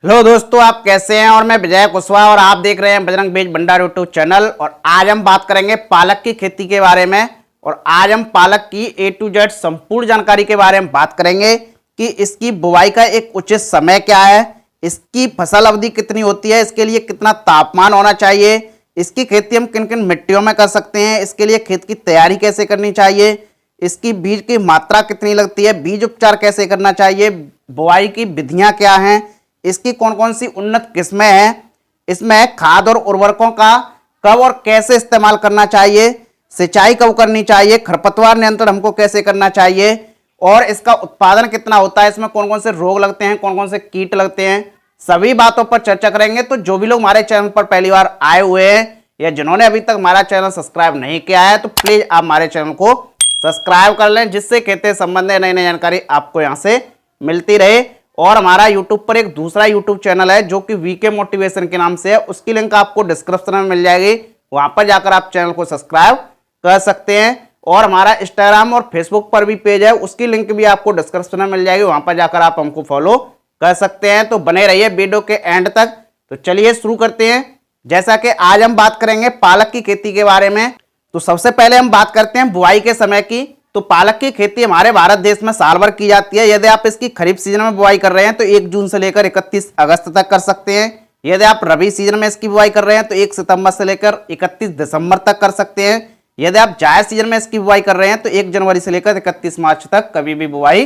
Hello दोस्तों, आप कैसे हैं। और मैं विजय कुशवाहा और आप देख रहे हैं बजरंग बीज भंडार यूट्यूब चैनल। और आज हम बात करेंगे पालक की खेती के बारे में। और आज हम पालक की A to Z संपूर्ण जानकारी के बारे में बात करेंगे कि इसकी बुवाई का एक उचित समय क्या है, इसकी फसल अवधि कितनी होती है, इसके लिए कितना तापमान होना चाहिए, इसकी खेती हम किन किन मिट्टियों में कर सकते हैं, इसके लिए खेत की तैयारी कैसे करनी चाहिए, इसकी बीज की मात्रा कितनी लगती है, बीज उपचार कैसे करना चाहिए, बुआई की विधियां क्या हैं, इसकी कौन कौन सी उन्नत किस्में हैं, इसमें खाद और उर्वरकों का कब और कैसे इस्तेमाल करना चाहिए, सिंचाई कब करनी चाहिए, खरपतवार नियंत्रण हमको कैसे करना चाहिए और इसका उत्पादन कितना होता है, इसमें कौन कौन से रोग लगते हैं, कौन कौन से कीट लगते हैं, सभी बातों पर चर्चा करेंगे। तो जो भी लोग हमारे चैनल पर पहली बार आए हुए हैं या जिन्होंने अभी तक हमारा चैनल सब्सक्राइब नहीं किया है तो प्लीज आप हमारे चैनल को सब्सक्राइब कर लें, जिससे खेती संबंधी नई नई जानकारी आपको यहां से मिलती रहे। और हमारा YouTube पर एक दूसरा YouTube चैनल है जो कि वीके मोटिवेशन के नाम से है, उसकी लिंक आपको डिस्क्रिप्शन में मिल जाएगी, वहां पर जाकर आप चैनल को सब्सक्राइब कर सकते हैं। और हमारा इंस्टाग्राम और फेसबुक पर भी पेज है, उसकी लिंक भी आपको डिस्क्रिप्शन में मिल जाएगी, वहां पर जाकर आप हमको फॉलो कर सकते हैं। तो बने रहिए वीडियो के एंड तक। तो चलिए शुरू करते हैं। जैसा कि आज हम बात करेंगे पालक की खेती के बारे में, तो सबसे पहले हम बात करते हैं बुआई के समय की। तो पालक की खेती हमारे भारत देश में साल भर की जाती है। यदि आप इसकी खरीफ सीजन में बुआई कर रहे हैं तो 1 जून से लेकर 31 अगस्त तक कर सकते हैं। यदि आप रबी सीजन में इसकी बुआई कर रहे हैं तो 1 सितंबर से लेकर 31 दिसंबर तक कर सकते हैं। यदि आप जायद सीजन में इसकी बुआई कर रहे हैं तो 1 जनवरी से लेकर 31 मार्च तक कभी भी बुआई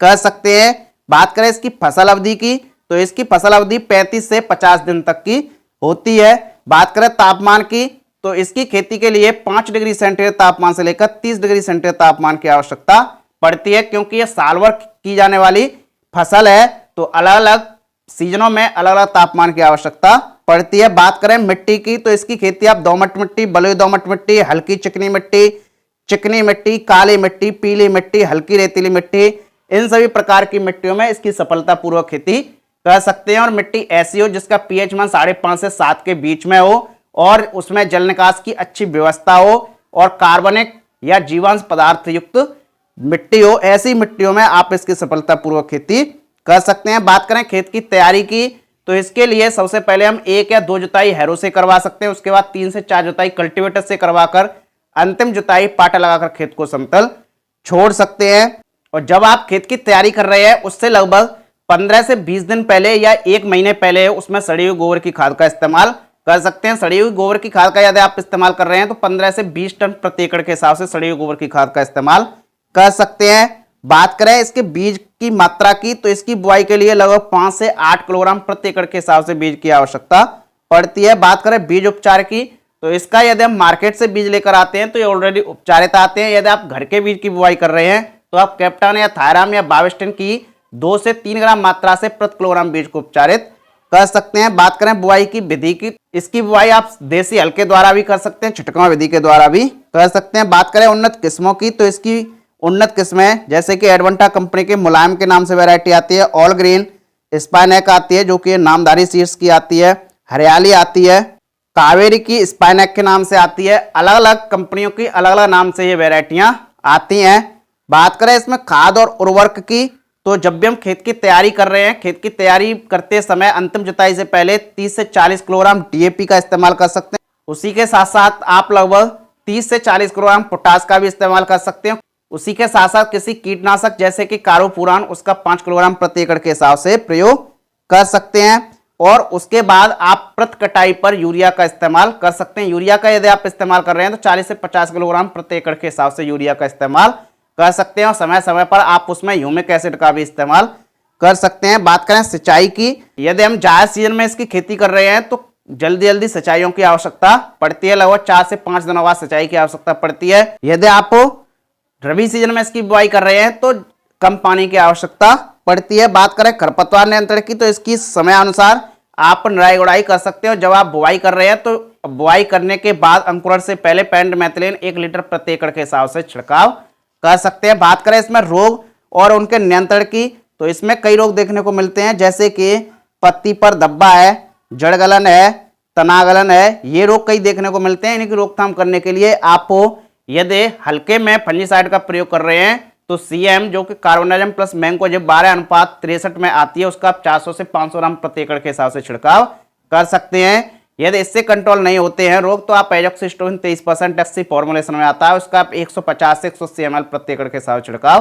कर सकते हैं। बात करें इसकी फसल अवधि की तो इसकी फसल अवधि 35 से 50 दिन तक की होती है। बात करें तापमान की तो इसकी खेती के लिए 5 डिग्री सेंटीग्रेड तापमान से लेकर 30 डिग्री सेंटीग्रेड तापमान की आवश्यकता पड़ती है, क्योंकि यह साल भर की जाने वाली फसल है तो अलग अलग सीजनों में अलग अलग तापमान की आवश्यकता पड़ती है। बात करें मिट्टी की तो इसकी खेती आप दोमट मिट्टी, बलुई दोमट मिट्टी, हल्की चिकनी मिट्टी, काली मिट्टी, पीली मिट्टी, हल्की रेतीली मिट्टी, इन सभी प्रकार की मिट्टियों में इसकी सफलतापूर्वक खेती कर सकते हैं। और मिट्टी ऐसी हो जिसका पीएच मान 5.5 से 7 के बीच में हो और उसमें जल निकास की अच्छी व्यवस्था हो और कार्बनिक या जीवांश पदार्थ युक्त मिट्टी हो, ऐसी मिट्टियों में आप इसकी सफलतापूर्वक खेती कर सकते हैं। बात करें खेत की तैयारी की तो इसके लिए सबसे पहले हम 1 या 2 जुताई हैरो से करवा सकते हैं, उसके बाद 3 से 4 जुताई कल्टीवेटर से करवाकर अंतिम जुताई पाटा लगाकर खेत को समतल छोड़ सकते हैं। और जब आप खेत की तैयारी कर रहे हैं उससे लगभग 15 से 20 दिन पहले या 1 महीने पहले उसमें सड़ी हुई गोबर की खाद का इस्तेमाल कर सकते हैं। सड़ी हुई गोबर की खाद का यदि आप इस्तेमाल कर रहे हैं तो 15 से 20 टन प्रति एकड़ के हिसाब से सड़ी हुई गोबर की खाद का इस्तेमाल कर सकते हैं। बात करें इसके बीज की मात्रा की तो इसकी बुआई के लिए लगभग 5 से 8 किलोग्राम प्रति एकड़ के हिसाब से बीज की आवश्यकता पड़ती है। बात करें बीज उपचार की तो इसका यदि हम मार्केट से बीज लेकर आते हैं तो ये ऑलरेडी उपचारित आते हैं। यदि आप घर के बीज की बुआई कर रहे हैं तो आप कैप्टन या थायराम या बाविस्टिन की 2 से 3 ग्राम मात्रा से प्रति किलोग्राम बीज को उपचारित कर सकते हैं। बात करें बुआई की विधि की, इसकी बुआई आप देसी हल के द्वारा भी कर सकते हैं, छिटकाव विधि के द्वारा भी कर सकते हैं। बात करें उन्नत किस्मों की तो इसकी उन्नत किस्में जैसे कि एडवांटा कंपनी के मुलायम के नाम से वैरायटी आती है, ऑल ग्रीन स्पाइनेक आती है जो कि नामधारी सीड्स की आती है, हरियाली आती है, कावेरी की स्पाइनेक के नाम से आती है। अलग अलग कंपनियों की अलग अलग नाम से ये वैरायटियां आती हैं। बात करें इसमें खाद और उर्वरक की तो जब भी हम खेत की तैयारी कर रहे हैं, खेत की तैयारी करते समय अंतिम जुताई से पहले 30 से 40 किलोग्राम डीएपी का इस्तेमाल कर सकते हैं। उसी के साथ साथ आप लगभग 30 से 40 किलोग्राम पोटास का भी इस्तेमाल कर सकते हैं। उसी के साथ साथ किसी कीटनाशक जैसे कि कार्बोपुरान उसका 5 किलोग्राम प्रति एकड़ के हिसाब से प्रयोग कर सकते हैं। और उसके बाद आप प्रति कटाई पर यूरिया का इस्तेमाल कर सकते हैं। यूरिया का यदि आप इस्तेमाल कर रहे हैं तो 40 से 50 किलोग्राम प्रति एकड़ के हिसाब से यूरिया का इस्तेमाल कर सकते हैं। और समय समय पर आप उसमें ह्यूमिक एसिड का भी इस्तेमाल कर सकते हैं। बात करें सिंचाई की, यदि हम जायद सीजन में इसकी खेती कर रहे हैं तो जल्दी जल्दी सिंचाइयों की आवश्यकता पड़ती है, लगभग 4 से 5 दिनों बाद सिंचाई की आवश्यकता पड़ती है। यदि आप रबी सीजन में इसकी बुआई कर रहे हैं तो कम पानी की आवश्यकता पड़ती है। बात करें खरपतवार नियंत्रण की तो इसकी समय अनुसार आप निराई गुड़ाई कर सकते हो। जब आप बुआई कर रहे हैं तो बुआई करने के बाद अंकुरण से पहले पेंडमेथिलिन 1 लीटर प्रति एकड़ के हिसाब से छिड़काव कर सकते हैं। बात करें इसमें रोग और उनके नियंत्रण की तो इसमें कई रोग देखने को मिलते हैं, जैसे कि पत्ती पर धब्बा है, जड़ गलन है, तना गलन है, ये रोग कई देखने को मिलते हैं। इनकी रोकथाम करने के लिए आप यदि हल्के में फंजीसाइड का प्रयोग कर रहे हैं तो CM जो कि कार्बोनिजम प्लस मैंकोजेब 12:63 में आती है, उसका आप 400 से 500 ग्राम प्रति एकड़ के हिसाब से छिड़काव कर सकते हैं। यदि इससे कंट्रोल नहीं होते हैं रोग तो आप एजोक्सिस्ट्रोबिन 30% FC फॉर्मुलेशन में आता है, उसका आप 150 से 180 ml प्रति एकड़ के हिसाब से छिड़काव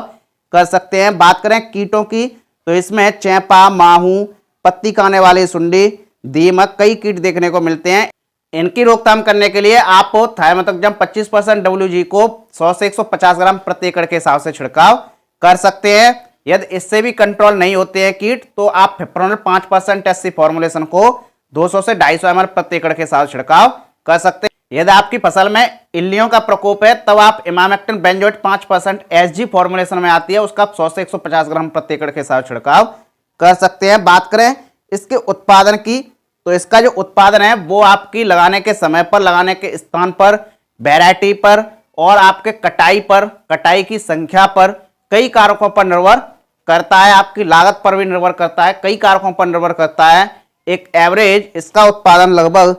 कर सकते हैं। बात करें कीटों की तो इसमें चैपा, माहू, पत्ती खाने वाली सुंडी, दीमक, कई कीट देखने को मिलते हैं। इनकी रोकथाम करने के लिए आप थाइमेथोक्सम 25% WG को 100 से 150 ग्राम प्रति एकड़ के हिसाब से छिड़काव कर सकते हैं। यदि इससे भी कंट्रोल नहीं होते हैं कीट तो आप फिप्रोनिल 5% SC फॉर्मुलेशन को 200 से 250 ml प्रति एकड़ के साथ छिड़काव कर सकते हैं। यदि आपकी फसल में इल्लियों का प्रकोप है तब आप इमामेक्टिन बेंजोएट 5% SG फॉर्मुलेशन में आती है, उसका 100 से 150 ग्राम प्रति एकड़ के साथ छिड़काव कर सकते हैं। बात करें इसके उत्पादन की तो इसका जो उत्पादन है वो आपकी लगाने के समय पर, लगाने के स्थान पर, वैरायटी पर और आपके कटाई पर, कटाई की संख्या पर, कई कारकों पर निर्भर करता है। आपकी लागत पर भी निर्भर करता है, कई कारकों पर निर्भर करता है। एक एवरेज इसका उत्पादन लगभग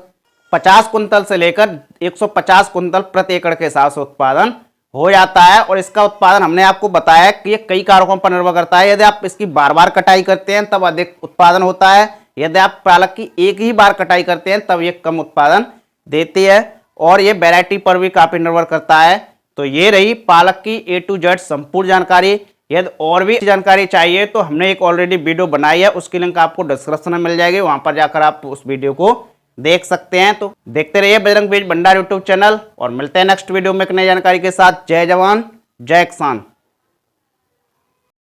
50 कुंतल से लेकर 150 कुंतल प्रति एकड़ के हिसाब से उत्पादन हो जाता है। और इसका उत्पादन हमने आपको बताया कि ये कई कारकों पर निर्भर करता है। यदि आप इसकी बार बार कटाई करते हैं तब अधिक उत्पादन होता है, यदि आप पालक की एक ही बार कटाई करते हैं तब ये कम उत्पादन देती है। और ये वैरायटी पर भी काफी निर्भर करता है। तो ये रही पालक की A to Z संपूर्ण जानकारी। यदि और भी जानकारी चाहिए तो हमने एक ऑलरेडी वीडियो बनाई है, उसकी लिंक आपको डिस्क्रिप्शन में मिल जाएगी, वहां पर जाकर आप उस वीडियो को देख सकते हैं। तो देखते रहिए बजरंग बीज भंडार यूट्यूब चैनल और मिलते हैं नेक्स्ट वीडियो में एक नई जानकारी के साथ। जय जवान जय किसान।